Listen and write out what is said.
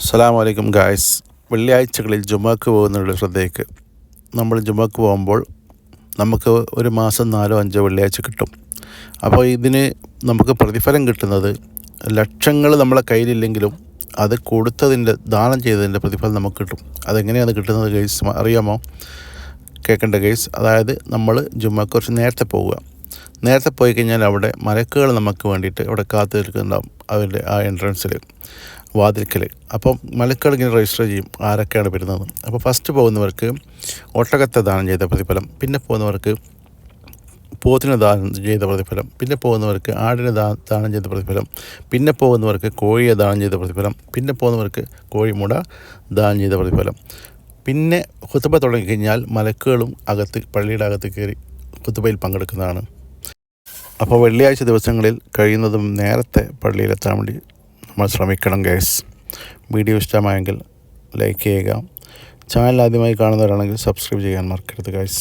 അസ്സലാമു അലൈക്കും ഗായ്സ്. വെള്ളിയാഴ്ചകളിൽ ജുമാക്ക് പോകുന്നവരുടെ ശ്രദ്ധയ്ക്ക്, നമ്മൾ ജുമാക്ക് പോകുമ്പോൾ നമുക്ക് ഒരു മാസം 4-5 വെള്ളിയാഴ്ച കിട്ടും. അപ്പോൾ ഇതിന് നമുക്ക് പ്രതിഫലം കിട്ടുന്നത് ലക്ഷങ്ങൾ നമ്മളെ കയ്യിലില്ലെങ്കിലും അത് കൊടുത്തതിൻ്റെ, ദാനം ചെയ്തതിൻ്റെ പ്രതിഫലം നമുക്ക് കിട്ടും. അതെങ്ങനെയാണ് കിട്ടുന്നത് ഗൈസ് അറിയാമോ? കേൾക്കേണ്ട ഗൈസ്. അതായത് നമ്മൾ ജുമാക്ക് കുറച്ച് നേരത്തെ പോവുക. നേരത്തെ പോയി കഴിഞ്ഞാൽ അവിടെ മലക്കുകൾ നമുക്ക് വേണ്ടിയിട്ട് അവിടെ കാത്തു നിൽക്കുന്നുണ്ടാവും, അവരുടെ ആ എൻട്രൻസിൽ, വാതിൽക്കൽ. അപ്പം മലക്കുകൾ ഇങ്ങനെ രജിസ്റ്റർ ചെയ്യും ആരൊക്കെയാണ് വരുന്നത്. അപ്പോൾ ഫസ്റ്റ് പോകുന്നവർക്ക് ഒട്ടകത്തെ ദാനം ചെയ്ത പ്രതിഫലം, പിന്നെ പോകുന്നവർക്ക് പോത്തിനെ ദാനം ചെയ്ത പ്രതിഫലം, പിന്നെ പോകുന്നവർക്ക് ആടിനെ ദാനം ചെയ്ത പ്രതിഫലം, പിന്നെ പോകുന്നവർക്ക് കോഴിയെ ദാനം ചെയ്ത പ്രതിഫലം, പിന്നെ പോകുന്നവർക്ക് കോഴിമുട ദാനം ചെയ്ത പ്രതിഫലം. പിന്നെ ഖുതുബ തുടങ്ങിക്കഴിഞ്ഞാൽ മലക്കുകളും പള്ളിയുടെ അകത്ത് കയറി ഖുതുബയിൽ പങ്കെടുക്കുന്നതാണ്. അപ്പോൾ വെള്ളിയാഴ്ച ദിവസങ്ങളിൽ കഴിയുന്നതും നേരത്തെ പള്ളിയിലെത്താൻ വേണ്ടി നമ്മൾ ശ്രമിക്കണം ഗൈസ്. വീഡിയോ ഇഷ്ടമായെങ്കിൽ ലൈക്ക് ചെയ്യുക. ചാനൽ ആദ്യമായി കാണുന്നവരാണെങ്കിൽ സബ്സ്ക്രൈബ് ചെയ്യാൻ മറക്കരുത് ഗൈസ്.